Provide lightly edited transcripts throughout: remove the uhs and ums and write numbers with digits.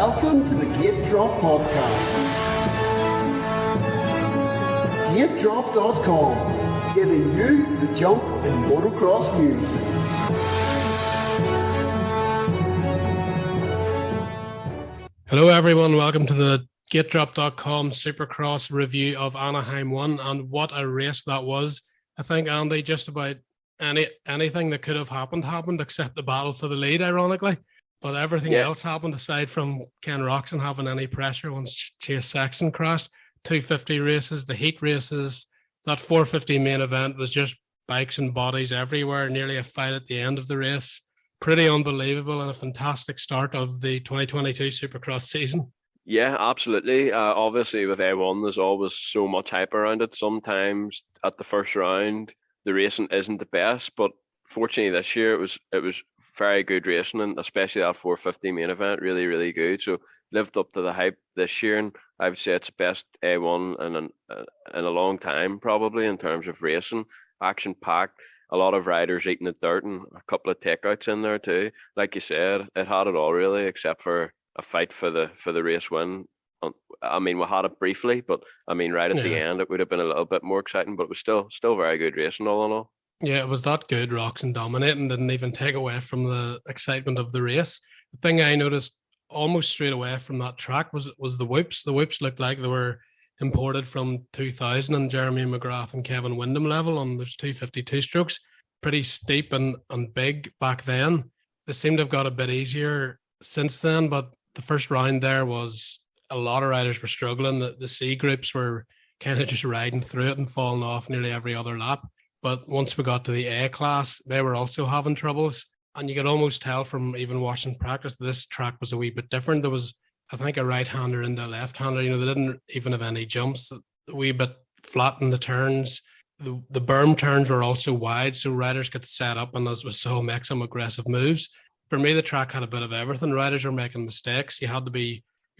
Welcome to the GateDrop podcast. GateDrop.com, giving you the jump in motocross news. Hello everyone, welcome to the GateDrop.com Supercross review of Anaheim 1, and what a race that was. I think, Andy, just about anything that could have happened except the battle for the lead, ironically. But everything else happened aside from Ken Roczen having any pressure once Chase Sexton crashed. 250 races, the heat races, that 450 main event was just bikes and bodies everywhere, nearly a fight at the end of the race. Pretty unbelievable and a fantastic start of the 2022 Supercross season. Yeah, absolutely. Obviously, with A1, there's always so much hype around it. Sometimes at the first round, the racing isn't the best, but fortunately this year it was very good racing, and especially that 450 main event, really, really good. So lived up to the hype this year, and I would say it's the best A1 in a long time, probably, in terms of racing. Action-packed, a lot of riders eating the dirt, and a couple of takeouts in there too. Like you said, it had it all really, except for a fight for the race win. I mean, we had it briefly, but I mean, right at the end, it would have been a little bit more exciting, but it was still very good racing all in all. Yeah, it was that good. Roczen dominating, didn't even take away from the excitement of the race. The thing I noticed almost straight away from that track was the whoops. The whoops looked like they were imported from 2000 and Jeremy McGrath and Kevin Windham level on those 252 strokes. Pretty steep and big back then. They seem to have got a bit easier since then, but the first round there was a lot of riders were struggling. The C groups were kind of just riding through it and falling off nearly every other lap. But once we got to the A class, they were also having troubles. And you could almost tell from even watching practice, this track was a wee bit different. There was, I think, a right-hander and a left-hander. You know, they didn't even have any jumps, a wee bit flat in the turns. The berm turns were also wide, so riders could set up and, as we saw, make some aggressive moves. For me, the track had a bit of everything. Riders were making mistakes. Your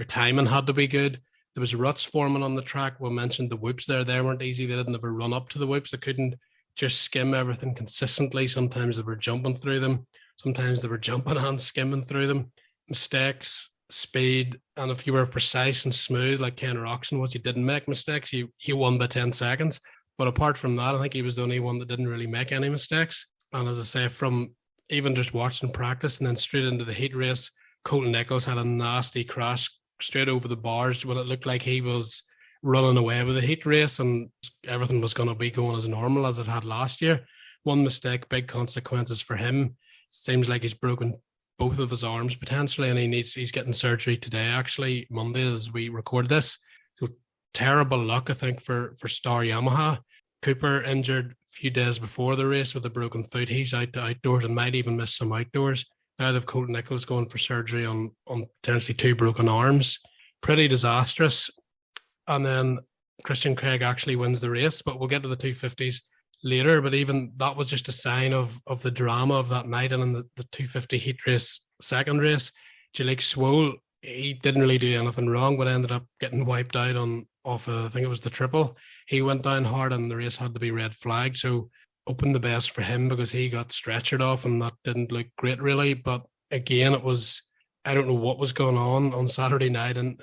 timing had to be good. There was ruts forming on the track. We mentioned the whoops there. They weren't easy. They didn't have a run up to the whoops. They couldn't just skim everything consistently. Sometimes they were jumping through them. Sometimes they were jumping and skimming through them. Mistakes, speed, and if you were precise and smooth like Ken Roczen was, you didn't make mistakes, you won by 10 seconds. But apart from that, I think he was the only one that didn't really make any mistakes. And as I say, from even just watching practice and then straight into the heat race, Colton Nichols had a nasty crash straight over the bars when it looked like he was running away with the heat race and everything was going to be going as normal as it had last year. One mistake, big consequences for him. Seems like he's broken both of his arms potentially, and he's getting surgery today, actually, Monday, as we record this. So terrible luck, I think, for Star Yamaha. Cooper injured a few days before the race with a broken foot. He's out to outdoors and might even miss some outdoors. Now they've Colton Nichols going for surgery on potentially 2 broken arms. Pretty disastrous. And then Christian Craig actually wins the race, but we'll get to the 250s later. But even that was just a sign of the drama of that night. And in the 250 heat race, second race, Jalik Swoll, he didn't really do anything wrong, but ended up getting wiped out off I think it was the triple. He went down hard and the race had to be red flagged. So opened the best for him because he got stretchered off and that didn't look great really. But again, it was, I don't know what was going on Saturday night in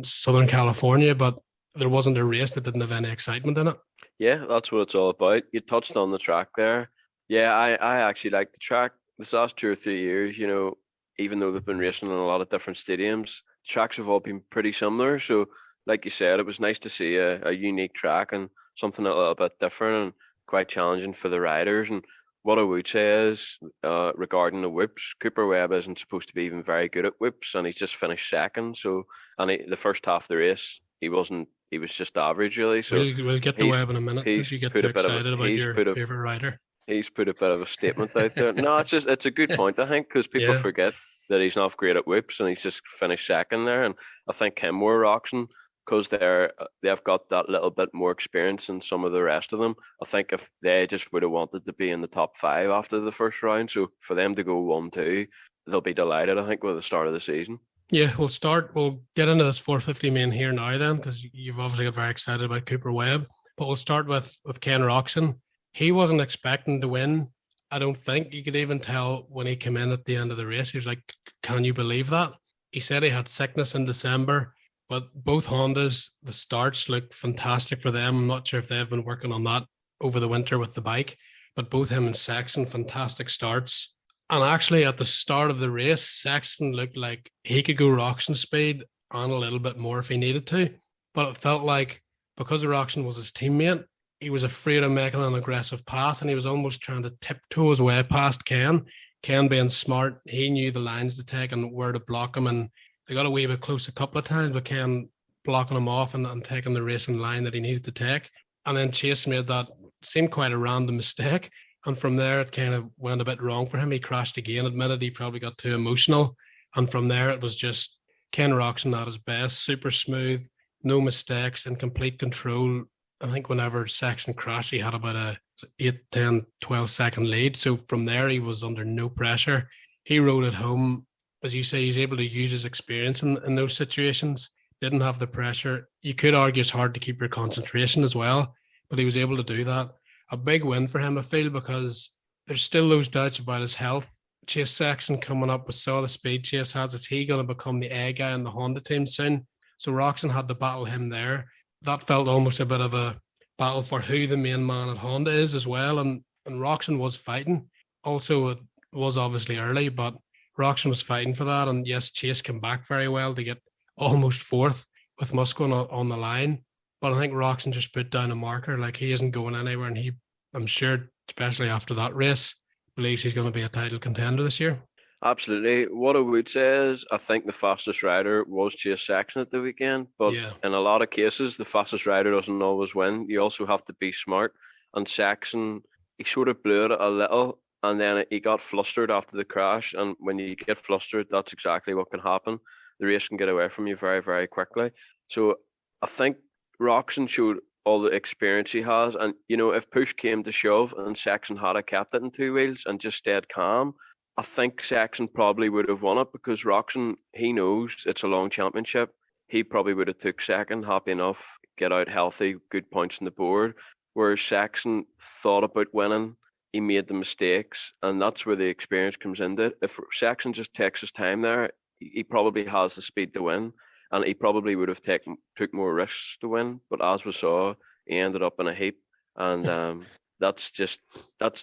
Southern California, but there wasn't a race that didn't have any excitement in it. Yeah, that's what it's all about. You touched on the track there. Yeah, I actually like the track. This last 2 or 3 years, you know, even though they've been racing in a lot of different stadiums, the tracks have all been pretty similar. So, like you said, it was nice to see a unique track and something a little bit different and quite challenging for the riders. And what I would say is, regarding the whips, Cooper Webb isn't supposed to be even very good at whips, and he's just finished second. So, the first half of the race, he was just average, really. So we'll get to Webb in a minute because you get too excited about your favourite rider. He's put a bit of a statement out there. No, it's a good point, I think, because people forget that he's not great at whips and he's just finished second there. And I think him more Roczen, because they've got that little bit more experience than some of the rest of them. I think if they just would have wanted to be in the top 5 after the first round, so for them to go 1-2, they'll be delighted, I think, with the start of the season. Yeah, we'll get into this 450 main here now then, because you've obviously got very excited about Cooper Webb. But we'll start with Ken Roczen. He wasn't expecting to win. I don't think you could even tell when he came in at the end of the race. He was like, can you believe that? He said he had sickness in December, but both Hondas, the starts looked fantastic for them. I'm not sure if they've been working on that over the winter with the bike, but both him and Sexton, fantastic starts. And actually, at the start of the race, Sexton looked like he could go Roxon speed and a little bit more if he needed to. But it felt like because Roxon was his teammate, he was afraid of making an aggressive pass and he was almost trying to tiptoe his way past Ken. Ken being smart, he knew the lines to take and where to block him. And they got a wee bit close a couple of times, but Ken blocking him off and taking the racing line that he needed to take. And then Chase made that seemed quite a random mistake. And from there, it kind of went a bit wrong for him. He crashed again, admitted he probably got too emotional. And from there, it was just Ken Roxon at his best, super smooth, no mistakes, in complete control. I think whenever Sexton crashed, he had about a 8, 10, 12-second lead. So from there, he was under no pressure. He rode it home. As you say, he's able to use his experience in those situations. Didn't have the pressure. You could argue it's hard to keep your concentration as well, but he was able to do that. A big win for him, I feel, because there's still those doubts about his health. Chase Sexton coming up, we saw the speed Chase has. Is he going to become the A guy in the Honda team soon? So Roxon had to battle him there. That felt almost a bit of a battle for who the main man at Honda is as well. And Roxon was fighting. Also, it was obviously early, but Roxon was fighting for that. And yes, Chase came back very well to get almost fourth with Musquin on the line. But I think Roxon just put down a marker. Like, he isn't going anywhere. And I'm sure, especially after that race, believes he's going to be a title contender this year. Absolutely. What I would say is I think the fastest rider was Chase Sexton at the weekend, but in a lot of cases, the fastest rider doesn't always win. You also have to be smart. And Sexton, he sort of blew it a little, and then he got flustered after the crash. And when you get flustered, that's exactly what can happen. The race can get away from you very, very quickly. So I think Roxon showed all the experience he has. And, you know, if push came to shove and Sexton had kept it in two wheels and just stayed calm, I think Sexton probably would have won it, because Roxon, he knows it's a long championship. He probably would have took second, happy enough, get out healthy, good points on the board. Whereas Sexton thought about winning, he made the mistakes, and that's where the experience comes into it. If Sexton just takes his time there, he probably has the speed to win, and he probably would have took more risks to win. But as we saw, he ended up in a heap, and that's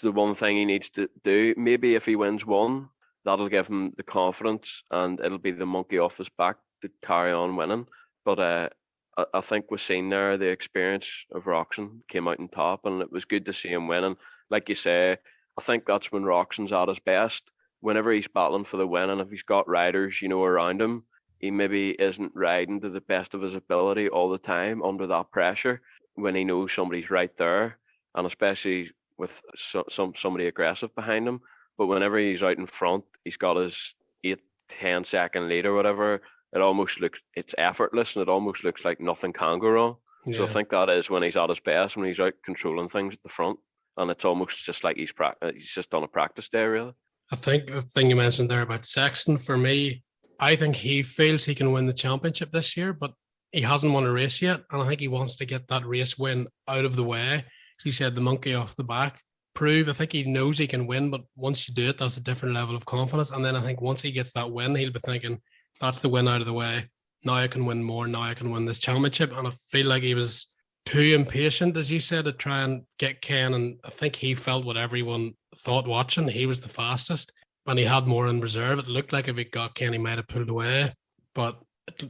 the one thing he needs to do. Maybe if he wins one, that'll give him the confidence, and it'll be the monkey off his back to carry on winning. But I think we've seen there the experience of Roxon came out on top, and it was good to see him winning. Like you say, I think that's when Roxon's at his best. Whenever he's battling for the win, and if he's got riders, you know, around him, he maybe isn't riding to the best of his ability all the time under that pressure when he knows somebody's right there, and especially with somebody aggressive behind him. But whenever he's out in front, he's got his 8-10 second lead or whatever. It almost looks, it's effortless, and it almost looks like nothing can go wrong. Yeah. So I think that is when he's at his best, when he's out controlling things at the front, and it's almost just like he's just done a practice day, really. I think the thing you mentioned there about Sexton, for me, I think he feels he can win the championship this year, but he hasn't won a race yet, and I think he wants to get that race win out of the way. He said the monkey off the back. I think he knows he can win, but once you do it, that's a different level of confidence. And then I think once he gets that win, he'll be thinking, that's the win out of the way. Now I can win more. Now I can win this championship. And I feel like he was too impatient, as you said, to try and get Ken. And I think he felt what everyone thought watching. He was the fastest, and he had more in reserve. It looked like if he got Ken, he might have pulled away, but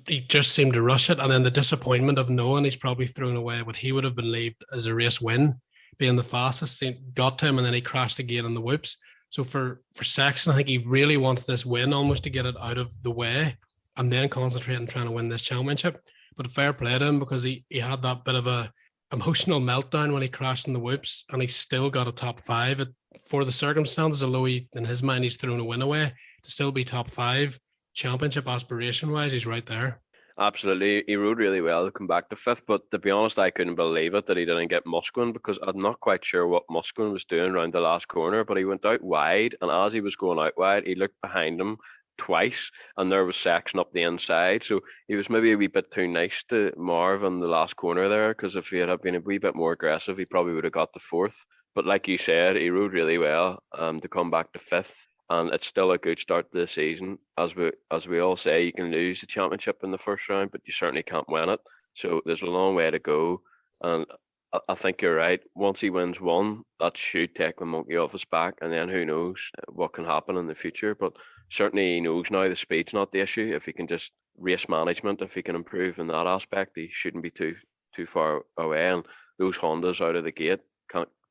he just seemed to rush it. And then the disappointment of knowing he's probably thrown away what he would have believed as a race win, being the fastest, got to him, and then he crashed again in the whoops. So for Sexton, I think he really wants this win almost to get it out of the way and then concentrate on trying to win this championship. But fair play to him, because he had that bit of a emotional meltdown when he crashed in the whoops, and he still got a top five for the circumstances, although in his mind he's thrown a win away. To still be top five championship aspiration wise, he's right there. Absolutely. He rode really well to come back to fifth, but to be honest, I couldn't believe it that he didn't get Musquin, because I'm not quite sure what Musquin was doing around the last corner, but he went out wide, and as he was going out wide, he looked behind him twice, and there was Sexton up the inside. So he was maybe a wee bit too nice to Marv in the last corner there, because if he had been a wee bit more aggressive, he probably would have got the fourth. But like you said, he rode really well to come back to fifth. and it's still a good start to the season. As we all say, you can lose the championship in the first round, but you certainly can't win it. So there's a long way to go, and I think you're right. Once he wins one, that should take the monkey off his back, and then who knows what can happen in the future. But certainly he knows now the speed's not the issue. If he can just race management, if he can improve in that aspect, he shouldn't be too far away. And those Hondas out of the gate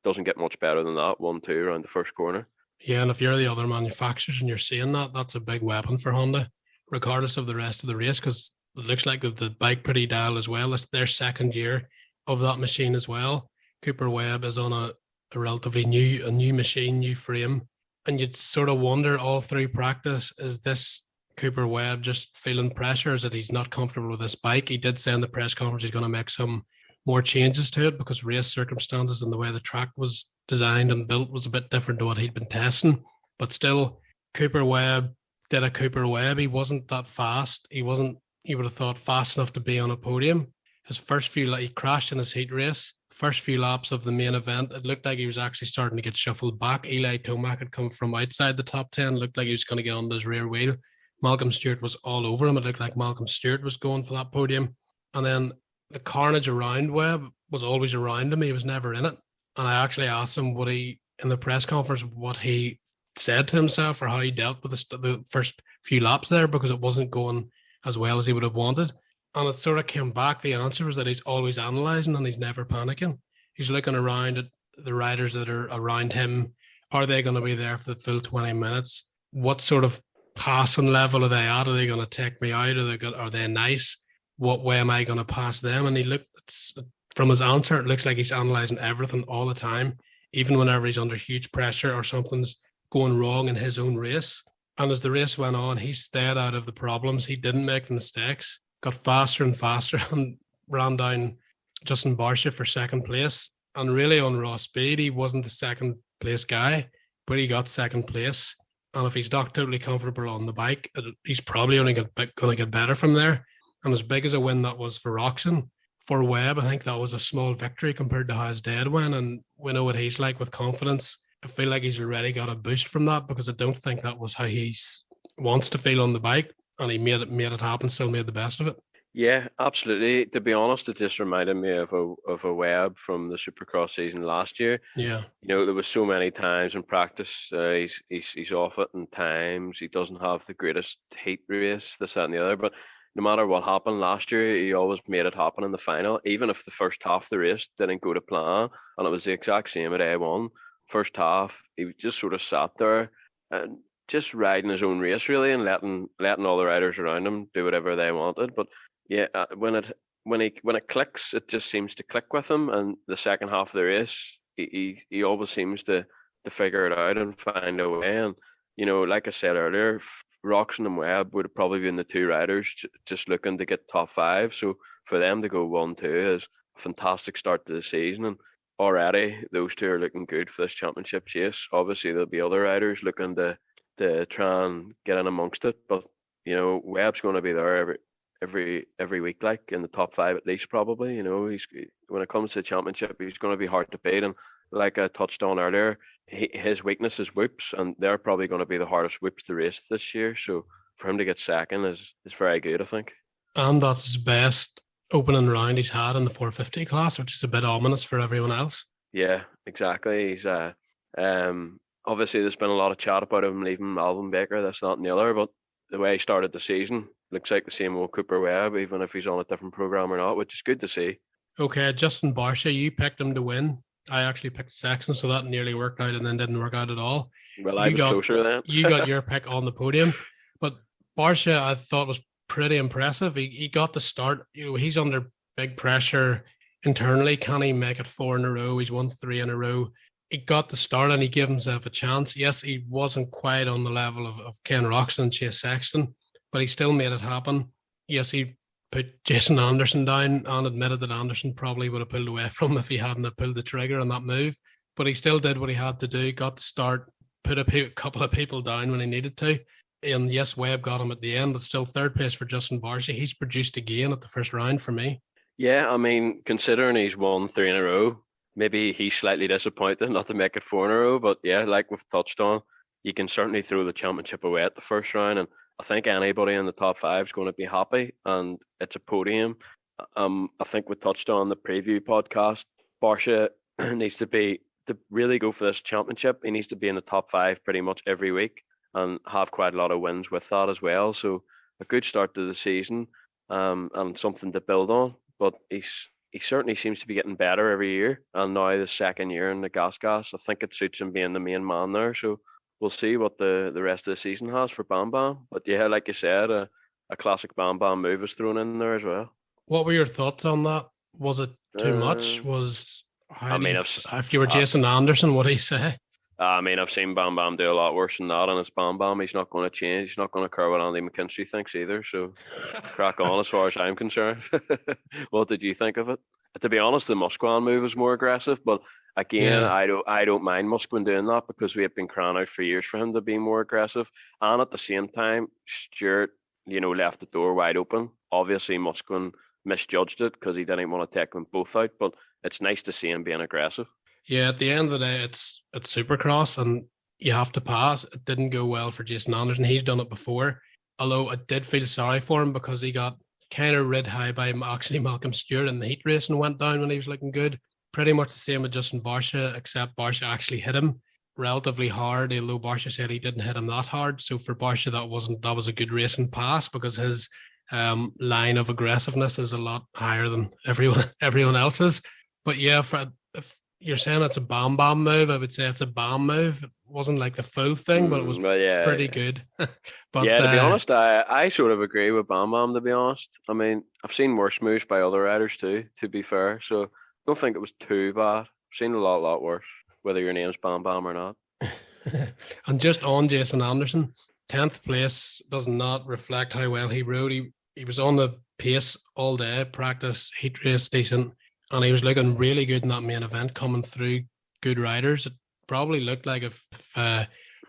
doesn't get much better than that 1-2 around the first corner. Yeah, and if you're the other manufacturers and you're seeing that, that's a big weapon for Honda, regardless of the rest of the race, because it looks like the bike pretty dialed as well. It's their second year of that machine as well. Cooper Webb is on a relatively new machine, new frame, and you'd sort of wonder all through practice, is this Cooper Webb just feeling pressure? Is that he's not comfortable with this bike? He did say in the press conference he's going to make some more changes to it because race circumstances and the way the track was designed and built was a bit different to what he'd been testing. But still, Cooper Webb did a Cooper Webb. He wasn't that fast. He would have thought fast enough to be on a podium. His he crashed in his heat race. First few laps of the main event, it looked like he was actually starting to get shuffled back. Eli Tomac had come from outside the top 10, looked like he was going to get on his rear wheel. Malcolm Stewart was all over him. It looked like Malcolm Stewart was going for that podium. And then the carnage around Webb was always around him. He was never in it. And I actually asked him in the press conference, what he said to himself or how he dealt with the first few laps there, because it wasn't going as well as he would have wanted. And it sort of came back. The answer was that he's always analysing and he's never panicking. He's looking around at the riders that are around him. Are they going to be there for the full 20 minutes? What sort of passing level are they at? Are they going to take me out? Are they nice? What way am I going to pass them? And he looked, from his answer, it looks like he's analysing everything all the time, even whenever he's under huge pressure or something's going wrong in his own race. And as the race went on, he stayed out of the problems. He didn't make the mistakes, got faster and faster, and ran down Justin Barcia for second place. And really on raw speed, he wasn't the second place guy, but he got second place. And if he's not totally comfortable on the bike, he's probably only going to get better from there. And as big as a win that was for Roxon, for Webb, I think that was a small victory compared to how his dad went. And we know what he's like with confidence. I feel like he's already got a boost from that, because I don't think that was how he wants to feel on the bike. And he made it happen, still made the best of it. Yeah, absolutely. To be honest, it just reminded me of a Webb from the Supercross season last year. Yeah, there was so many times in practice he's off it, and times he doesn't have the greatest heat race, this, that, and the other. But no matter what happened last year, he always made it happen in the final, even if the first half of the race didn't go to plan. And it was the exact same at A1. First half, he just sort of sat there and just riding his own race, really, and letting all the riders around him do whatever they wanted. But yeah, when it clicks, it just seems to click with him. And the second half of the race, he always seems to figure it out and find a way. And like I said earlier, Roxon and Webb would have probably been the two riders just looking to get top five. So for them to go 1-2 is a fantastic start to the season. And already those two are looking good for this championship chase. Obviously, there'll be other riders looking to try and get in amongst it. But Webb's going to be there every week, like in the top five at least, probably. He's, when it comes to the championship, he's going to be hard to beat. And like I touched on earlier, his weakness is whoops, and they're probably going to be the hardest whoops to race this year. So for him to get second is very good, I think. And that's his best opening round he's had in the 450 class, which is a bit ominous for everyone else. Yeah, exactly. He's obviously there's been a lot of chat about him leaving Alvin Baker, this, that, and the other, but the way he started the season looks like the same old Cooper Webb, even if he's on a different program or not, which is good to see. Okay, Justin Barcia, you picked him to win. I actually picked Sexton, so that nearly worked out and then didn't work out at all. Well, I was closer then. You got your pick on the podium. But Barcia, I thought, was pretty impressive. He got the start. He's under big pressure internally. Can he make it 4 in a row? He's won 3 in a row. He got the start and he gave himself a chance. Yes, he wasn't quite on the level of Ken Roxon and Chase Sexton, but he still made it happen. Yes, he put Jason Anderson down and admitted that Anderson probably would have pulled away from him if he hadn't have pulled the trigger on that move. But he still did what he had to do, got the start, put a couple of people down when he needed to. And yes, Webb got him at the end, but still third place for Justin Barcia. He's produced again at the first round for me. Yeah, I mean, considering he's won 3 in a row, maybe he's slightly disappointed not to make it 4 in a row. But yeah, like we've touched on, you can certainly throw the championship away at the first round, and I think anybody in the top 5 is going to be happy, and it's a podium. I think we touched on the preview podcast. Barsha needs to really go for this championship. He needs to be in the top 5 pretty much every week and have quite a lot of wins with that as well. So a good start to the season, and something to build on. But he certainly seems to be getting better every year, and now the second year in the gas. I think it suits him being the main man there. So we'll see what the rest of the season has for Bam Bam. But yeah, like you said, a classic Bam Bam move is thrown in there as well. What were your thoughts on that? Was it too much? If you were Jason Anderson, what do you say? I've seen Bam Bam do a lot worse than that, and it's Bam Bam. He's not going to change. He's not going to care what Andy McKinstry thinks either. So crack on as far as I'm concerned. What did you think of it? To be honest, the Musquin move was more aggressive, but again, yeah. I don't mind Musquin doing that because we have been crying out for years for him to be more aggressive. And at the same time, Stewart, left the door wide open. Obviously, Musquin misjudged it because he didn't want to take them both out, but it's nice to see him being aggressive. Yeah, at the end of the day, it's Supercross and you have to pass. It didn't go well for Jason Anderson. He's done it before, although I did feel sorry for him because he got kind of rid high by actually Malcolm Stewart in the heat race and went down when he was looking good. Pretty much the same with Justin Barsha, except Barsha actually hit him relatively hard, although Barsha said he didn't hit him that hard. So for Barsha, that was a good racing pass because his line of aggressiveness is a lot higher than everyone else's. But yeah, if you're saying it's a Bam Bam move, I would say it's a Bam move. It wasn't like the full thing, but it was pretty good. But yeah, to be honest, I sort of agree with Bam Bam, to be honest. I mean, I've seen worse moves by other riders too, to be fair. So I don't think it was too bad. I've seen a lot worse, whether your name's Bam Bam or not. And just on Jason Anderson, 10th place does not reflect how well he rode. He was on the pace all day, practice, heat race, decent. And he was looking really good in that main event, coming through good riders. It probably looked like if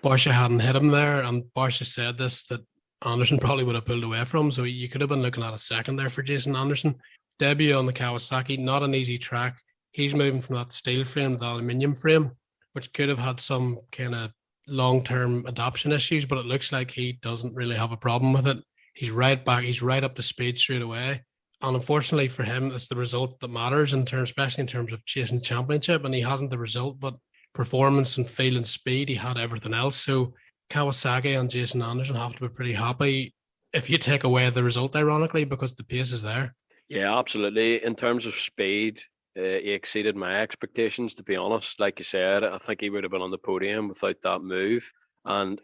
Barsha hadn't hit him there, and Barsha said this, that Anderson probably would have pulled away from him. So you could have been looking at a second there for Jason Anderson. Debut on the Kawasaki, not an easy track. He's moving from that steel frame to the aluminium frame, which could have had some kind of long-term adoption issues, but it looks like he doesn't really have a problem with it. He's right back. He's right up to speed straight away. And unfortunately for him, it's the result that matters especially in terms of chasing the championship. And he hasn't the result, but performance and feel and speed, he had everything else. So Kawasaki and Jason Anderson have to be pretty happy if you take away the result, ironically, because the pace is there. Yeah, absolutely. In terms of speed, he exceeded my expectations, to be honest. Like you said, I think he would have been on the podium without that move. And,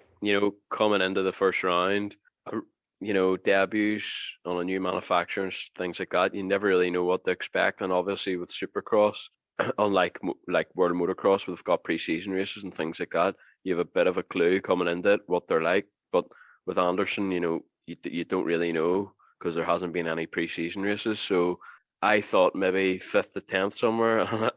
coming into the first round, debuts on a new manufacturer and things like that, you never really know what to expect. And obviously with Supercross, unlike World Motocross, where they've got pre-season races and things like that, you have a bit of a clue coming into it what they're like. But with Anderson, you don't really know because there hasn't been any pre-season races. So I thought maybe 5th to 10th somewhere,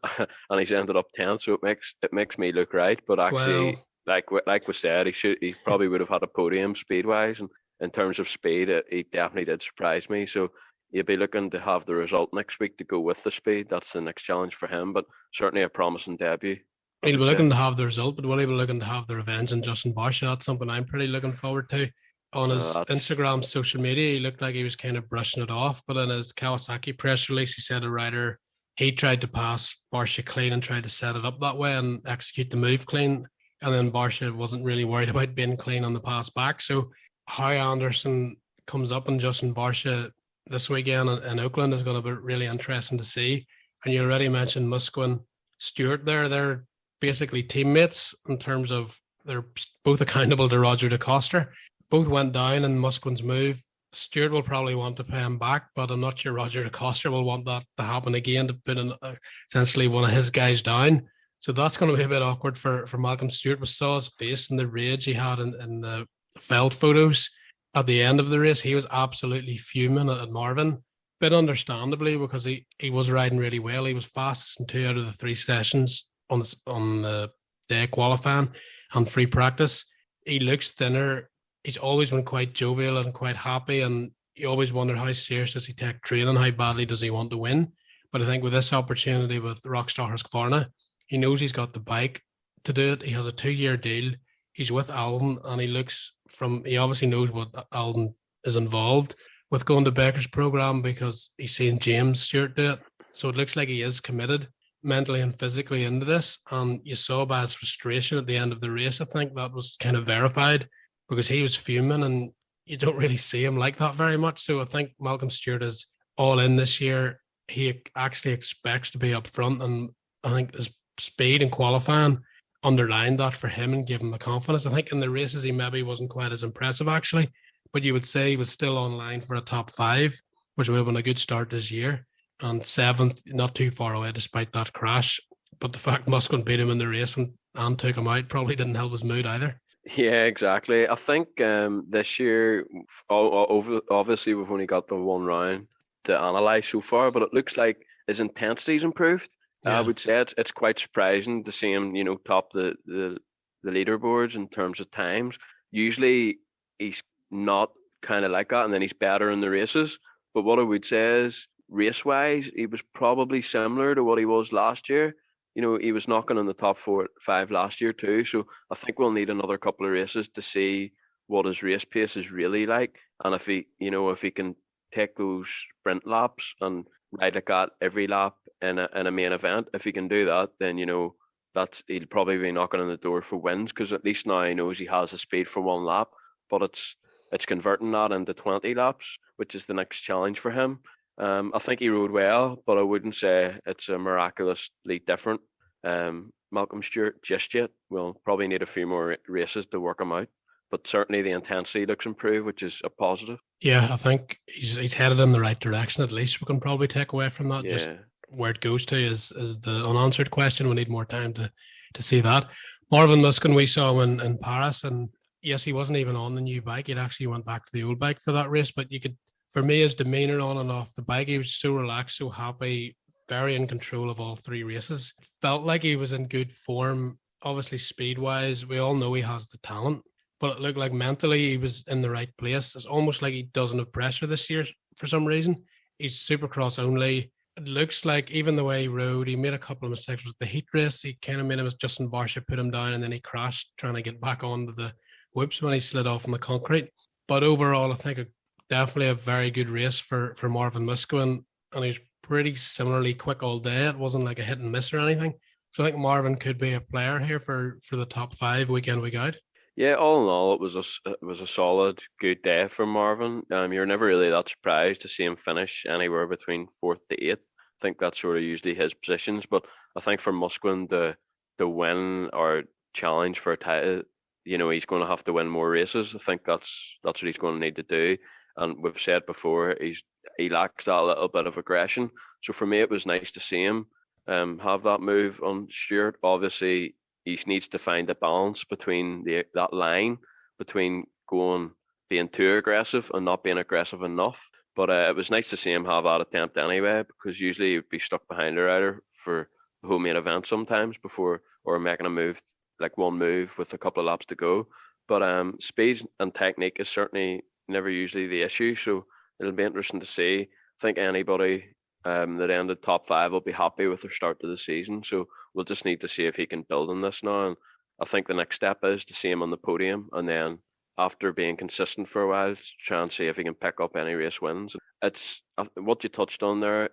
and he's ended up 10th. So it makes me look right. But actually, like we said, he probably would have had a podium speed wise, and in terms of speed, he definitely did surprise me. So you'll be looking to have the result next week to go with the speed. That's the next challenge for him, but certainly a promising debut. He'll be looking to have the result, but will he be looking to have the revenge on Justin Barsha? That's something I'm pretty looking forward to. On his Instagram social media, he looked like he was kind of brushing it off, but in his Kawasaki press release, he said he tried to pass Barsha clean and tried to set it up that way and execute the move clean. And then Barsha wasn't really worried about being clean on the pass back. So how Anderson comes up and Justin Barsha this weekend in Oakland is going to be really interesting to see. And you already mentioned Musquin, Stewart there. They're basically teammates in terms of they're both accountable to Roger DeCoster. Both went down in Musquin's move. Stewart will probably want to pay him back, but I'm not sure Roger DeCoster will want that to happen again, to put essentially one of his guys down. So that's going to be a bit awkward for Malcolm Stewart. We saw his face and the rage he had in the Feld photos at the end of the race. He was absolutely fuming at Marvin, bit understandably because he was riding really well. He was fastest in 2 out of the 3 sessions on the day qualifying and free practice. He looks thinner. He's always been quite jovial and quite happy, and you always wonder how serious does he take training, how badly does he want to win. But I think with this opportunity with Rockstar Husqvarna, he knows he's got the bike to do it. He has a 2-year deal. he's with Alden, and he obviously knows what Alden is involved with going to Becker's program because he's seen James Stewart do it. So it looks like he is committed mentally and physically into this. And you saw by his frustration at the end of the race, I think that was kind of verified because he was fuming, and you don't really see him like that very much. So I think Malcolm Stewart is all in this year. He actually expects to be up front, and I think his speed and qualifying underlined that for him and gave him the confidence. I think in the races he maybe wasn't quite as impressive actually, but you would say he was still on line for a top 5, which would have been a good start this year. And 7th, not too far away despite that crash. But the fact Musquin beat him in the race and took him out probably didn't help his mood either. Yeah, exactly. I think this year, obviously we've only got the one round to analyse so far, but it looks like his intensity's improved. Yeah. I would say it's quite surprising to see him, top the leaderboards in terms of times. Usually he's not kind of like that, and then he's better in the races. But what I would say is, race-wise, he was probably similar to what he was last year. He was knocking in the top 4, 5 last year too. So I think we'll need another couple of races to see what his race pace is really like, and if he can take those sprint laps and ride like that every lap in a main event. If he can do that, then he'll probably be knocking on the door for wins, because at least now he knows he has the speed for one lap. But it's converting that into 20 laps, which is the next challenge for him. I think he rode well, but I wouldn't say it's a miraculously different Malcolm Stewart just yet. We'll probably need a few more races to work him out, but certainly the intensity looks improved, which is a positive. Yeah, I think he's headed in the right direction. At least we can probably take away from that. Yeah. Just where it goes to is the unanswered question. We need more time to see that. Marvin Musquin, we saw him in Paris, and yes, he wasn't even on the new bike. He actually went back to the old bike for that race, but for me, his demeanor on and off the bike, he was so relaxed, so happy, very in control of all 3 races. Felt like he was in good form. Obviously, speed-wise, we all know he has the talent, but it looked like mentally he was in the right place. It's almost like he doesn't have pressure this year for some reason. He's Supercross only. It looks like even the way he rode, he made a couple of mistakes with the heat race. He kind of made him as Justin Barcia put him down, and then he crashed trying to get back onto the whoops when he slid off on the concrete. But overall, I think definitely a very good race for Marvin Musquin, and he's pretty similarly quick all day. It wasn't like a hit and miss or anything. So I think Marvin could be a player here for the top 5 week in, week out. Yeah, all in all, it was a solid, good day for Marvin. You're never really that surprised to see him finish anywhere between 4th to 8th. I think that's sort of usually his positions. But I think for Musquin to win or challenge for a title, he's going to have to win more races. I think that's what he's going to need to do. And we've said before, he lacks that little bit of aggression. So for me, it was nice to see him have that move on Stewart. Obviously, he needs to find a balance between that line between being too aggressive and not being aggressive enough. But it was nice to see him have that attempt anyway, because usually he'd be stuck behind a rider for the whole main event sometimes before, or making a move, like one move with a couple of laps to go. But speed and technique is certainly never usually the issue, so it'll be interesting to see. I think anybody that ended top 5 will be happy with their start to the season, so we'll just need to see if he can build on this now. And I think the next step is to see him on the podium, and then after being consistent for a while, try and see if he can pick up any race wins. It's what you touched on there.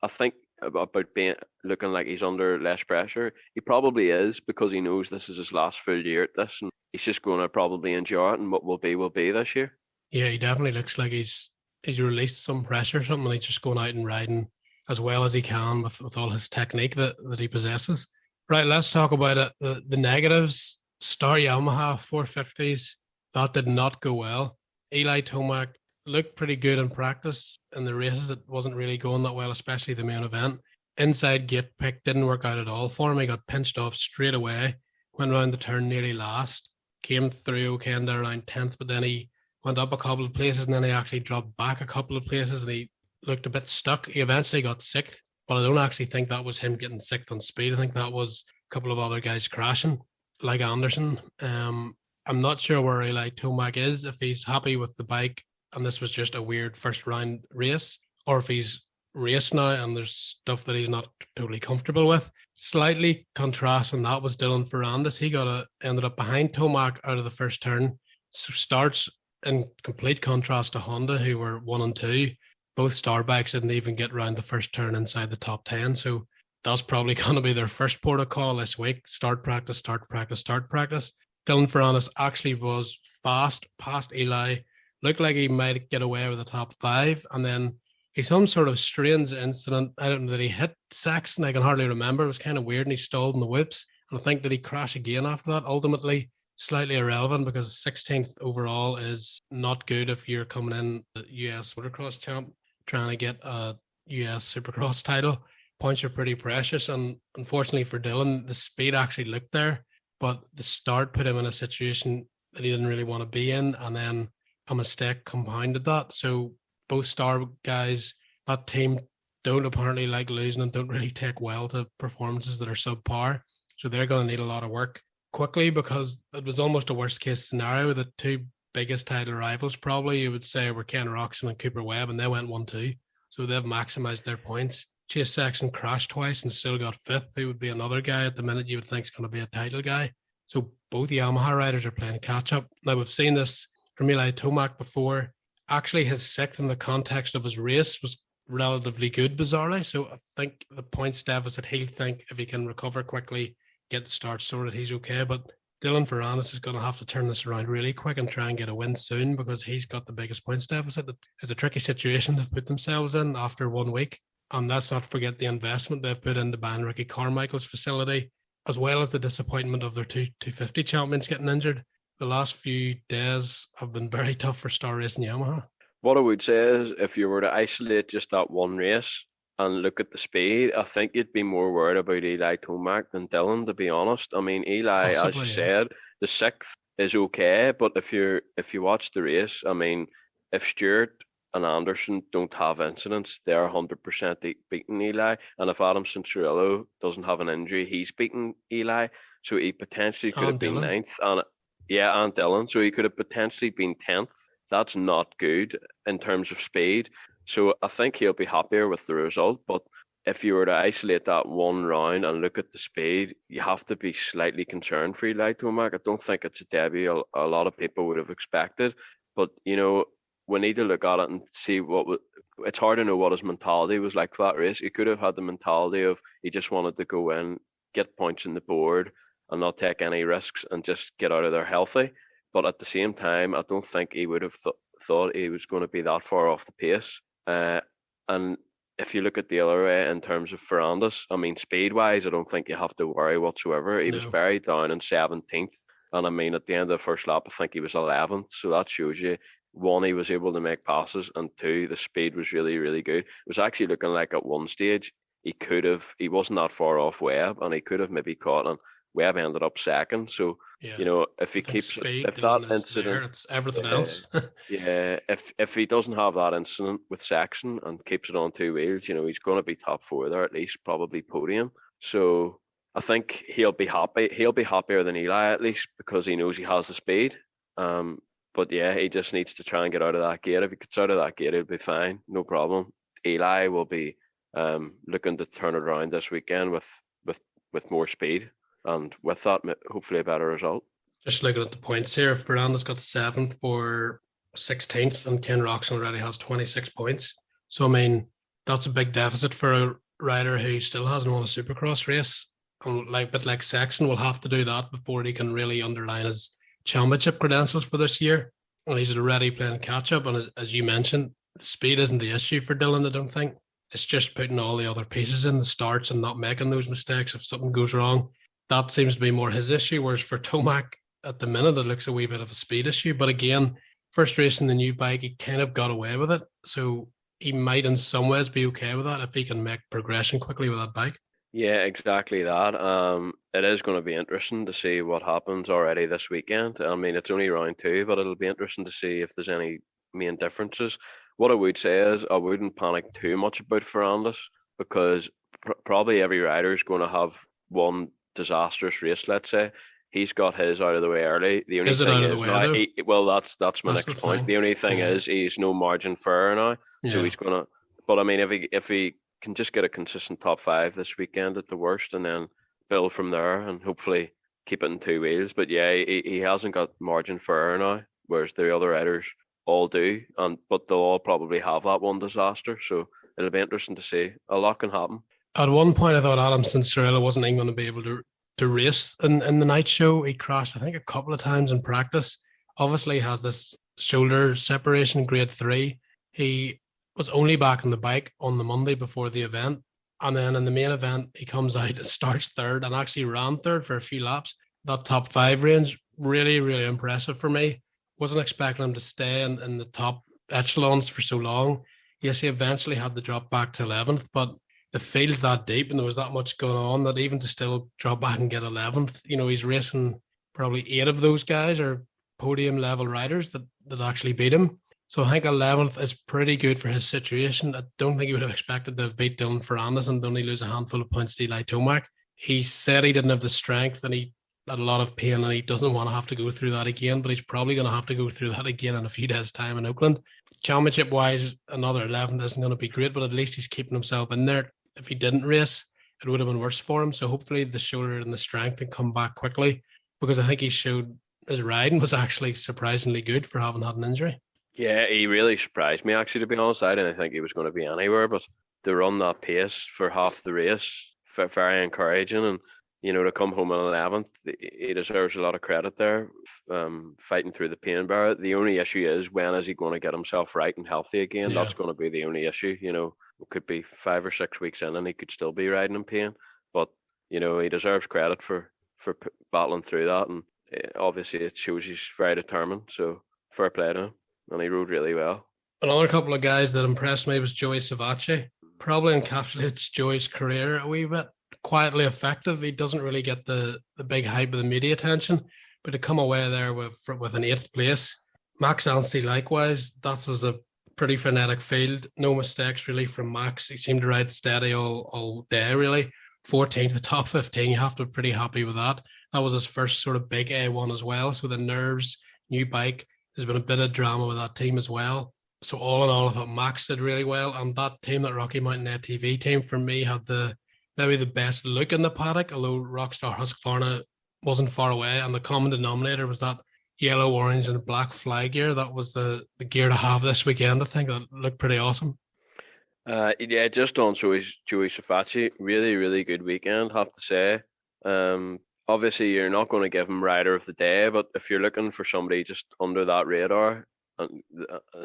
I think about looking like he's under less pressure. He probably is, because he knows this is his last full year at this, and he's just going to probably enjoy it, and what will be this year. Yeah, he definitely looks like he's released some pressure or something, and he's just going out and riding as well as he can with all his technique that he possesses. Right, let's talk about it. The negatives. Star Yamaha 450s, that did not go well. Eli Tomac looked pretty good in practice. In the races, it wasn't really going that well, especially the main event. Inside gate pick didn't work out at all for him. He got pinched off straight away, went around the turn nearly last, came through okay in there around 10th, but then he went up a couple of places, and then he actually dropped back a couple of places, and he looked a bit stuck. He eventually got 6th, but I don't actually think that was him getting 6th on speed. I think that was a couple of other guys crashing, like Anderson. I'm not sure where Eli Tomac is, if he's happy with the bike and this was just a weird first round race, or if he's race now, and there's stuff that he's not totally comfortable with. Slightly contrasting that was Dylan Ferrandis. He ended up behind Tomac out of the first turn. So starts in complete contrast to Honda, who were 1 and 2. Both star bikes didn't even get around the first turn inside the top 10. So that's probably going to be their first port of call this week. Start practice. Dylan Ferrandis actually was fast past Eli. Looked like he might get away with the top 5. And then he some sort of strange incident. I don't know, that he hit Saxon. I can hardly remember. It was kind of weird, and he stalled in the whips. And I think, did he crash again after that? Ultimately, slightly irrelevant, because 16th overall is not good if you're coming in the US Supercross champ, trying to get a US Supercross title. Points are pretty precious, and unfortunately for Dylan, the speed actually looked there, but the start put him in a situation that he didn't really want to be in, and then a mistake compounded that. So both star guys, that team don't apparently like losing and don't really take well to performances that are subpar. So they're going to need a lot of work quickly, because it was almost a worst case scenario. The two biggest title rivals probably, you would say, were Ken Roxon and Cooper Webb, and they went 1-2. So they've maximized their points. Chase Sexton crashed twice and still got 5th. He would be another guy at the minute you would think is going to be a title guy. So both Yamaha riders are playing catch up. Now, we've seen this from Eli Tomac before. Actually, his 6th in the context of his race was relatively good, bizarrely. So I think the points deficit, he'll think if he can recover quickly, get the start sorted, he's okay. But Dylan Ferrandis is going to have to turn this around really quick and try and get a win soon, because he's got the biggest points deficit. It's a tricky situation they've put themselves in after 1 week. And let's not forget the investment they've put into buying Ricky Carmichael's facility, as well as the disappointment of their 250 champions getting injured. The last few days have been very tough for Star Racing Yamaha. What I would say is, if you were to isolate just that one race and look at the speed, I think you'd be more worried about Eli Tomac than Dylan, to be honest. I mean, Eli, Possibly, as you yeah. said, the 6th is okay, but if you watch the race, I mean, if Stewart and Anderson don't have incidents, they're 100% beating Eli. And if Adam Cincerillo doesn't have an injury, he's beating Eli. So he potentially could have been Dylan. 9th. And Dylan. So he could have potentially been 10th. That's not good in terms of speed. So I think he'll be happier with the result. But if you were to isolate that one round and look at the speed, you have to be slightly concerned for Eli Tomac. I don't think it's a debut a lot of people would have expected. But, we need to look at it and see it's hard to know what his mentality was like for that race. He could have had the mentality of he just wanted to go in, get points in the board and not take any risks and just get out of there healthy. But at the same time, I don't think he would have thought he was going to be that far off the pace. And if you look at the other way in terms of Ferrandis, I mean, speed-wise, I don't think you have to worry whatsoever. He was buried down in 17th. And I mean, at the end of the first lap, I think he was 11th. So that shows you, 1, he was able to make passes, and 2, the speed was really, really good. It was actually looking like at one stage he wasn't that far off Webb, and he could have maybe caught, and Webb ended up 2nd. So, if he keeps speed, if that incident, there, it's everything else. if he doesn't have that incident with Saxon and keeps it on 2 wheels, he's going to be top 4 there, at least probably podium. So I think he'll be happy. He'll be happier than Eli, at least, because he knows he has the speed. But yeah, he just needs to try and get out of that gate. If he gets out of that gate, he'll be fine, no problem. Eli will be looking to turn it around this weekend with more speed, and with that, hopefully a better result. Just looking at the points here, Fernando's got 7th for 16th, and Ken Roxon already has 26 points. So, I mean, that's a big deficit for a rider who still hasn't won a Supercross race. And like Saxon will have to do that before he can really underline his championship credentials for this year. And he's already playing catch up. And as you mentioned, the speed isn't the issue for Dylan, I don't think. It's just putting all the other pieces in the starts and not making those mistakes if something goes wrong. That seems to be more his issue. Whereas for Tomac, at the minute, it looks a wee bit of a speed issue. But again, first race in the new bike, he kind of got away with it. So he might in some ways be okay with that if he can make progression quickly with that bike. Yeah, exactly that. It is going to be interesting to see what happens already this weekend. I mean, it's only round 2, but it'll be interesting to see if there's any main differences. What I would say is I wouldn't panic too much about Ferrandis, because probably every rider is going to have one disastrous race, let's say. He's got his out of the way early. The only Is it thing out of is the way, now, though? that's my That's next the point. thing. The only thing Yeah. is he's no margin fairer now, so Yeah. he's going to. But I mean, if he can just get a consistent top 5 this weekend at the worst, and then build from there, and hopefully keep it in 2 wheels. But yeah, he hasn't got margin for error now, whereas the other riders all do, but they'll all probably have that one disaster. So it'll be interesting to see. A lot can happen. At one point, I thought Adam Cincerella wasn't even going to be able to race in the night show. He crashed, I think, a couple of times in practice. Obviously, he has this shoulder separation, grade 3. He was only back on the bike on the Monday before the event. And then in the main event, he comes out and starts third and actually ran third for a few laps. That top 5 range, really, really impressive for me. Wasn't expecting him to stay in the top echelons for so long. Yes, he eventually had to drop back to 11th, but the field's that deep and there was that much going on that even to still drop back and get 11th, he's racing probably 8 of those guys are podium level riders that actually beat him. So I think 11th is pretty good for his situation. I don't think he would have expected to have beat Dylan Ferrandis and only lose a handful of points to Eli Tomac. He said he didn't have the strength and he had a lot of pain and he doesn't want to have to go through that again, but he's probably going to have to go through that again in a few days' time in Oakland. Championship-wise, another 11th isn't going to be great, but at least he's keeping himself in there. If he didn't race, it would have been worse for him. So hopefully the shoulder and the strength can come back quickly, because I think he showed his riding was actually surprisingly good for having had an injury. Yeah, he really surprised me, actually, to be honest. I didn't think he was going to be anywhere, but to run that pace for half the race, very encouraging. And, to come home in 11th, he deserves a lot of credit there, fighting through the pain bar. The only issue is, when is he going to get himself right and healthy again? Yeah. That's going to be the only issue. It could be 5 or 6 weeks in and he could still be riding in pain. But, he deserves credit for battling through that. And obviously it shows he's very determined. So fair play to him. And he rode really well. Another couple of guys that impressed me was Joey Savacci. Probably encapsulates Joey's career a wee bit. Quietly effective. He doesn't really get the big hype of the media attention, but to come away there with an 8th place. Max Anstey likewise. That was a pretty frenetic field. No mistakes really from Max. He seemed to ride steady all day really. 14th, the top 15. You have to be pretty happy with that. That was his first sort of big A1 as well. So the nerves, new bike. There's been a bit of drama with that team as well. So all in all, I thought Max did really well. And that team, that Rocky Mountain ATV team, for me, had maybe the best look in the paddock, although Rockstar Husqvarna wasn't far away. And the common denominator was that yellow, orange, and black fly gear. That was the gear to have this weekend, I think. That looked pretty awesome. Yeah, just on Joey Savacci, really, really good weekend, have to say. Obviously, you're not going to give him Rider of the Day, but if you're looking for somebody just under that radar and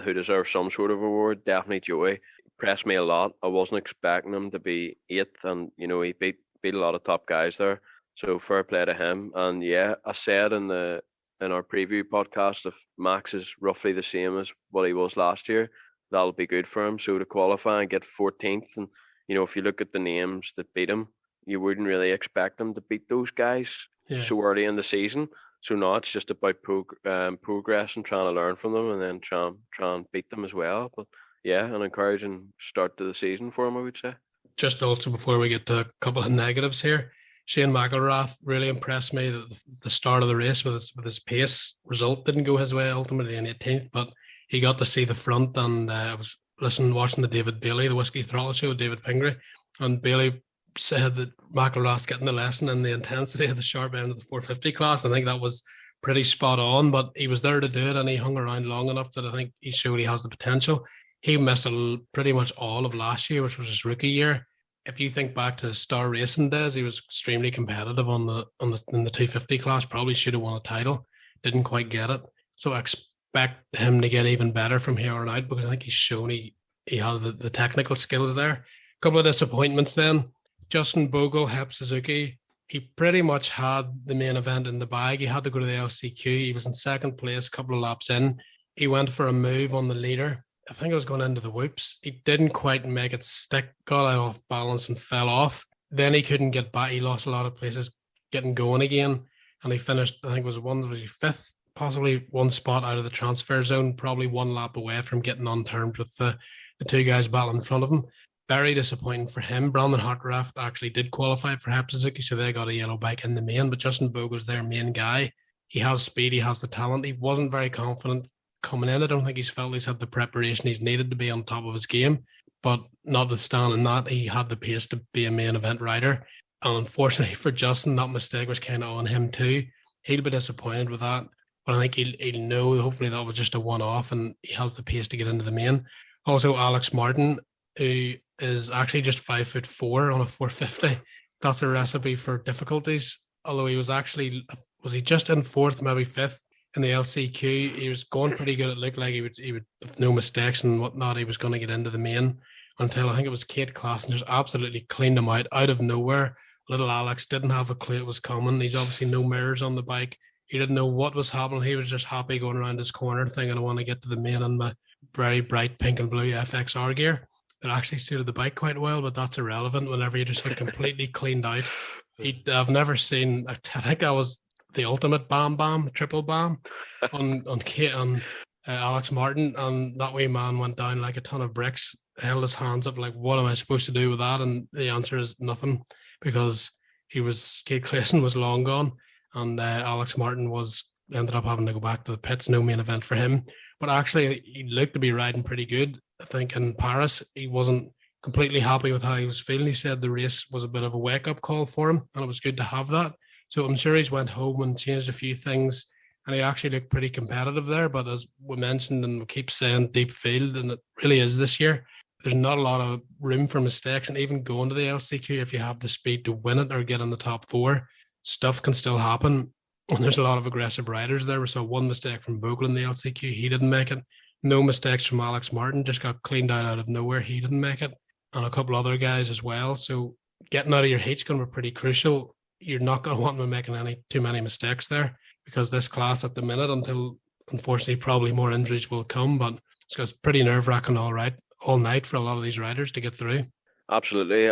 who deserves some sort of award, definitely Joey. Impressed me a lot. I wasn't expecting him to be 8th, and he beat a lot of top guys there. So fair play to him. And yeah, I said in our preview podcast, if Max is roughly the same as what he was last year, that'll be good for him. So to qualify and get 14th, and if you look at the names that beat him, you wouldn't really expect him to beat those guys so early in the season. So now it's just about progress and trying to learn from them, and then try and beat them as well. But yeah, an encouraging start to the season for him, I would say. Just also before we get to a couple of negatives here, Shane McElrath really impressed me at the start of the race with his pace. Result didn't go his way, ultimately in 18th, but he got to see the front, and I was watching the David Bailey, the Whiskey Throttle Show with David Pingree, and Bailey said that McElrath's getting the lesson in the intensity of the sharp end of the 450 class. I think that was pretty spot on, but he was there to do it, and he hung around long enough that I think he showed he has the potential. He missed pretty much all of last year, which was his rookie year. If you think back to Star Racing days, he was extremely competitive in the 250 class. Probably should have won a title, didn't quite get it. So I expect him to get even better from here on out, because I think he's shown he has the technical skills there. A couple of disappointments then. Justin Bogle, Hep Suzuki, he pretty much had the main event in the bag. He had to go to the LCQ. He was in 2nd place, a couple of laps in. He went for a move on the leader. I think it was going into the whoops. He didn't quite make it stick, got out of balance and fell off. Then he couldn't get back. He lost a lot of places getting going again. And he finished, I think it was 5th, possibly one spot out of the transfer zone, probably one lap away from getting on terms with the two guys battling in front of him. Very disappointing for him. Brandon Hartranft actually did qualify for Hep Suzuki, so they got a yellow bike in the main, but Justin Bogle's their main guy. He has speed, he has the talent. He wasn't very confident coming in. I don't think he's felt he's had the preparation he's needed to be on top of his game. but notwithstanding that, he had the pace to be a main event rider. And unfortunately for Justin, that mistake was kind of on him too. He'll be disappointed with that, but I think he'll know hopefully that was just a one-off and he has the pace to get into the main. Also, Alex Martin, who is actually just 5'4" on a 450. That's a recipe for difficulties. Although he was he just in fourth, maybe fifth in the LCQ? He was going pretty good. It looked like he would with no mistakes and whatnot, he was going to get into the main until I think it was Kate Klassen just absolutely cleaned him out of nowhere. Little Alex didn't have a clue it was coming. He's obviously no mirrors on the bike. He didn't know what was happening. He was just happy going around his corner thinking, I want to get to the main in my very bright pink and blue FXR gear. It actually suited the bike quite well, but that's irrelevant whenever you just get completely cleaned out. I've never seen, I think I was the ultimate bam, triple bam on Alex Martin, and that wee man went down like a ton of bricks, held his hands up like, what am I supposed to do with that? And the answer is nothing, because Kate Clayson was long gone, and Alex Martin ended up having to go back to the pits. No main event for him, but actually he looked to be riding pretty good. I think in Paris he wasn't completely happy with how he was feeling. He said the race was a bit of a wake-up call for him, and it was good to have that. So I'm sure he's went home and changed a few things, and he actually looked pretty competitive there. But as we mentioned, and we keep saying, deep field, and it really is this year, there's not a lot of room for mistakes. And even going to the LCQ, if you have the speed to win it or get in the top four, stuff can still happen. And there's a lot of aggressive riders there. We saw one mistake from Bogle in the LCQ. He didn't make it. No mistakes from Alex Martin, just got cleaned out of nowhere. He didn't make it. And a couple other guys as well. So getting out of your heat's going to be pretty crucial. You're not going to want them making too many mistakes there, because this class at the minute, until unfortunately probably more injuries will come, but it's pretty nerve-wracking all night for a lot of these riders to get through. Absolutely.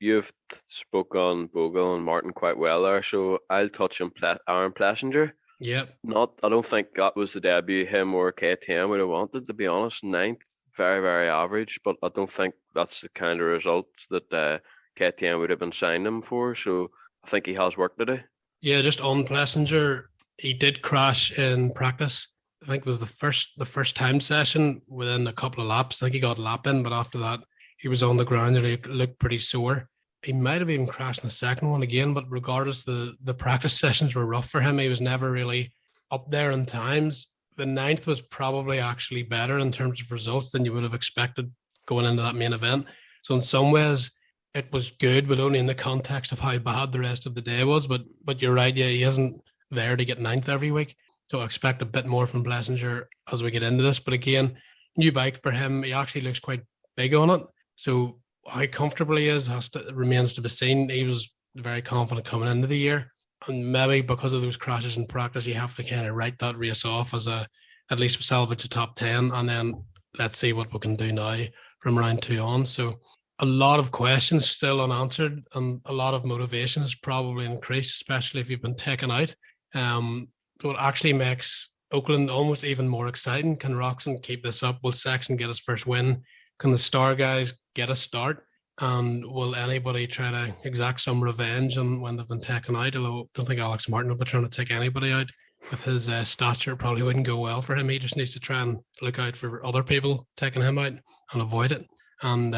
You've spoke on Bogle and Martin quite well there, so I'll touch on Aaron Plessinger. Yep. I don't think that was the debut him or KTM would have wanted, to be honest. Ninth, very, very average, but I don't think that's the kind of results that KTM would have been signing him for, so I think he has work to do. Yeah, just on Plessinger, he did crash in practice. I think it was the first time session within a couple of laps. I think he got a lap in, but after that, he was on the ground and he looked pretty sore. He might have even crashed in the second one again, but regardless, the practice sessions were rough for him. He was never really up there in times. The ninth was probably actually better in terms of results than you would have expected going into that main event. So in some ways, it was good, but only in the context of how bad the rest of the day was. But you're right, yeah, he isn't there to get ninth every week. So I expect a bit more from Plessinger as we get into this. But again, new bike for him. He actually looks quite big on it. So how comfortable he is remains to be seen. He was very confident coming into the year. And maybe because of those crashes in practice, you have to kind of write that race off as at least salvage a top 10. And then let's see what we can do now from round 2 on. So a lot of questions still unanswered, and a lot of motivation has probably increased, especially if you've been taken out. So it actually makes Oakland almost even more exciting. Can Roxon keep this up? Will Sexton get his first win? Can the star guys get a start? And will anybody try to exact some revenge on when they've been taken out? Although I don't think Alex Martin will be trying to take anybody out. With his stature, probably wouldn't go well for him. He just needs to try and look out for other people taking him out and avoid it. And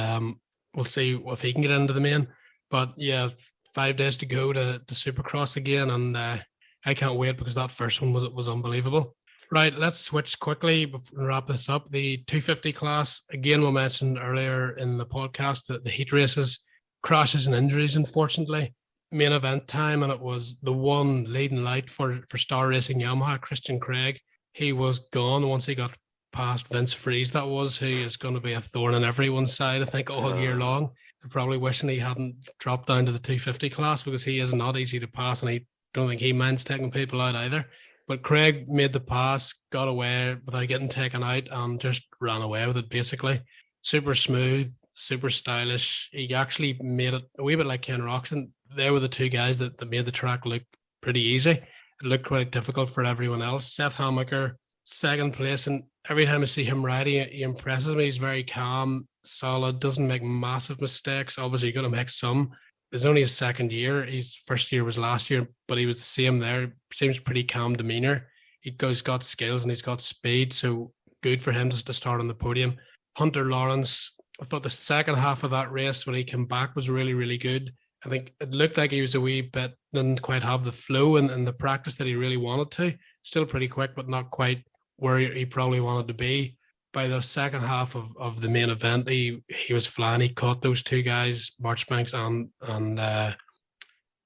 we'll see if he can get into the main. But yeah, 5 days to go to Supercross again, and I can't wait, because that first one was unbelievable. Right, let's switch quickly before we wrap this up. The 250 class, again, we mentioned earlier in the podcast that the heat races, crashes and injuries, unfortunately. Main event time, and it was the one leading light for Star Racing Yamaha, Christian Craig. He was gone once he got past Vince Freeze, that was, who is going to be a thorn in everyone's side, I think, all year long. They're probably wishing he hadn't dropped down to the 250 class, because he is not easy to pass, and I don't think he minds taking people out either. But Craig made the pass, got away without getting taken out, and just ran away with it, basically. Super smooth, super stylish. He actually made it a wee bit like Ken Roxon. They were the two guys that made the track look pretty easy. It looked quite difficult for everyone else. Seth Hammacker, second place, and every time I see him riding, he impresses me. He's very calm, solid, doesn't make massive mistakes. Obviously, you're going to make some. It's only his second year. His first year was last year, but he was the same there. Seems pretty calm demeanor. He's got skills and he's got speed, so good for him to start on the podium. Hunter Lawrence, I thought the second half of that race when he came back was really, really good. I think it looked like he was a wee bit, didn't quite have the flow and the practice that he really wanted to. Still pretty quick, but not quite where he probably wanted to be. By the second half of the main event, he was flying. He caught those two guys, Marchbanks and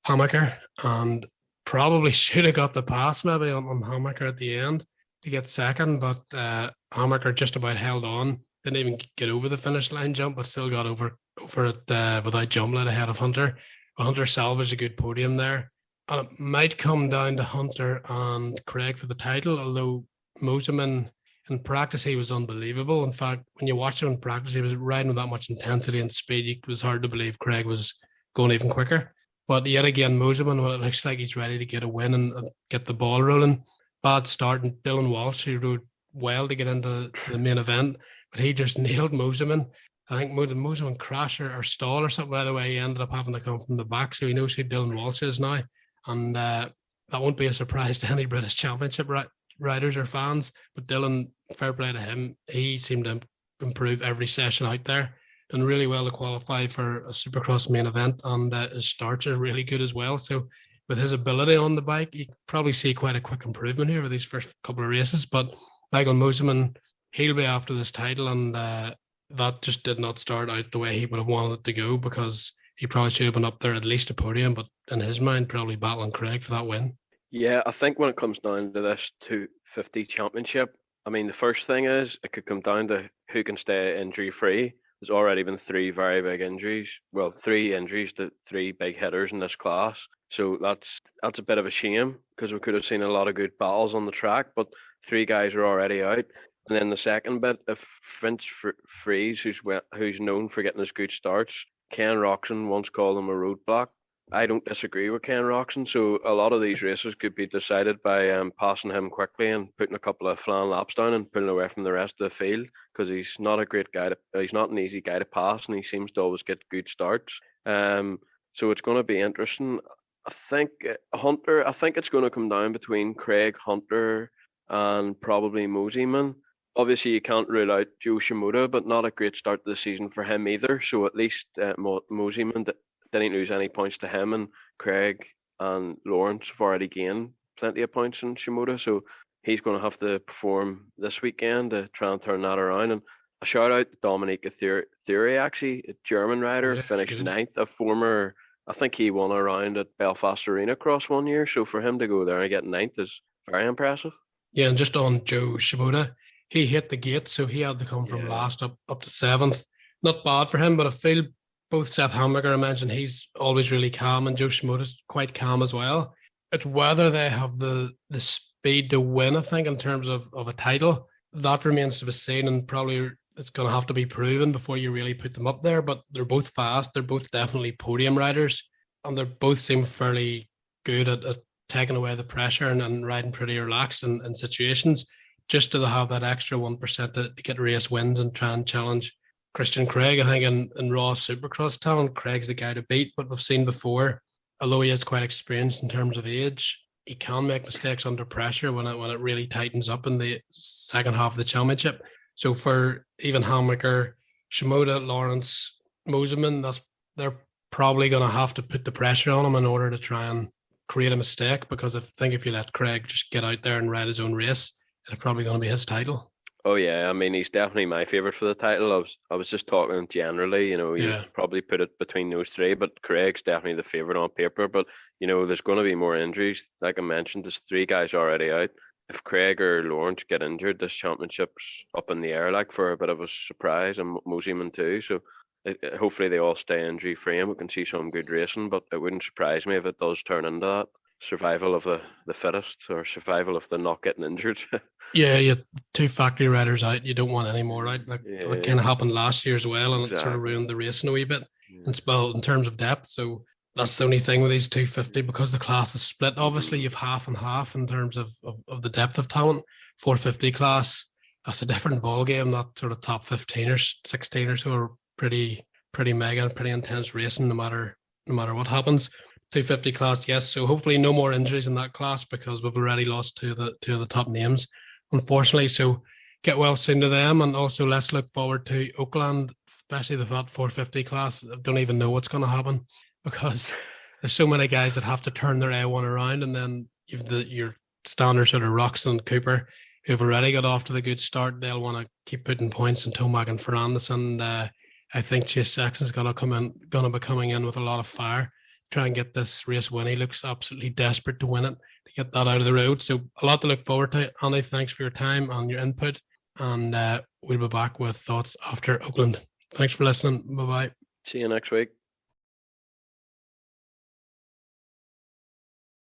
Hammacker, and probably should have got the pass maybe on Hammacker at the end to get second, but Hammacker just about held on. Didn't even get over the finish line jump, but still got over it without jumbling ahead of Hunter. Hunter salvaged a good podium there. And it might come down to Hunter and Craig for the title, although Moseman in practice, he was unbelievable. In fact, when you watch him in practice, he was riding with that much intensity and speed. It was hard to believe Craig was going even quicker. But yet again, Moseman, when it looks like he's ready to get a win and get the ball rolling, bad start. And Dylan Walsh, who rode well to get into the main event, but he just nailed Moseman. I think Moseman crash or stall or something. By the way, he ended up having to come from the back, so he knows who Dylan Walsh is now. And that won't be a surprise to any British Championship riders or fans. But Dylan, fair play to him. He seemed to improve every session out there. Done really well to qualify for a Supercross main event, and his starts are really good as well. So with his ability on the bike, you probably see quite a quick improvement here with these first couple of races. But Michael Moseman, he'll be after this title, and that just did not start out the way he would have wanted it to go, because he probably should have been up there at least a podium, but in his mind, probably battling Craig for that win. Yeah, I think when it comes down to this 250 championship, I mean, the first thing is it could come down to who can stay injury-free. There's already been 3 very big injuries. Well, 3 injuries to 3 big hitters in this class. So that's a bit of a shame, because we could have seen a lot of good battles on the track, but 3 guys are already out. And then the second bit, if Finch Freeze, who's known for getting his good starts, Ken Roxon once called him a roadblock. I don't disagree with Ken Roxon, so a lot of these races could be decided by passing him quickly and putting a couple of flan laps down and pulling away from the rest of the field, because he's not a great guy. He's not an easy guy to pass, and he seems to always get good starts. So it's going to be interesting. I think it's going to come down between Craig, Hunter, and probably Moseman. Obviously, you can't rule out Joe Shimoda, but not a great start to the season for him either. So at least Moseman didn't lose any points to him, and Craig and Lawrence have already gained plenty of points in Shimoda. So he's going to have to perform this weekend to try and turn that around. And a shout out to Dominica Thury, actually, a German rider, finished 9th, a former, I think he won a round at Belfast Arena Cross one year. So for him to go there and get 9th is very impressive. Yeah, and just on Joe Shimoda, he hit the gate, so he had to come from last up to 7th. Not bad for him, but I feel both Seth Hammacker, I mentioned, he's always really calm, and Joe Shimoda's quite calm as well. It's whether they have the speed to win, I think, in terms of a title. That remains to be seen, and probably it's going to have to be proven before you really put them up there. But they're both fast. They're both definitely podium riders, and they both seem fairly good at taking away the pressure and riding pretty relaxed in situations, just to have that extra 1% to get race wins and try and challenge Christian Craig. I think in raw Supercross talent, Craig's the guy to beat. But we've seen before, although he is quite experienced in terms of age, he can make mistakes under pressure when it really tightens up in the second half of the championship. So for even Hammacker, Shimoda, Lawrence, Moseman, they're probably going to have to put the pressure on him in order to try and create a mistake, because I think if you let Craig just get out there and ride his own race, it's probably going to be his title. Oh yeah, I mean, he's definitely my favourite for the title. I was just talking generally, you probably put it between those 3, but Craig's definitely the favourite on paper. But there's going to be more injuries. Like I mentioned, there's 3 guys already out. If Craig or Lawrence get injured, this championship's up in the air, like, for a bit of a surprise, and Moseman too. So hopefully they all stay injury free and we can see some good racing. But it wouldn't surprise me if it does turn into that. Survival of the fittest, or survival of the not getting injured. Yeah, you 2 factory riders out, you don't want any more out. That kind of happened last year as well, and It sort of ruined the racing a wee bit. And well, in terms of depth, so that's the only thing with these 250, because the class is split. Obviously, you've half and half in terms of the depth of talent. 450 class, that's a different ball game. That sort of top 15 or 16 or so are pretty mega and pretty intense racing, no matter what happens. 250 class, yes. So hopefully no more injuries in that class, because we've already lost two of the top names, unfortunately. So get well soon to them, and also let's look forward to Oakland especially the Fat 450 class. I don't even know what's going to happen because there's so many guys that have to turn their A1 around, and then you've your standard sort of Roxon and Cooper who've already got off to the good start. They'll want to keep putting points in Tomac and Ferrandis, and I think Chase Sexton's going to be coming in with a lot of fire, try and get this race win. He looks absolutely desperate to win it, to get that out of the road. So a lot to look forward to. Andy, thanks for your time and your input, and we'll be back with thoughts after Oakland. Thanks for listening. Bye-bye. See you next week.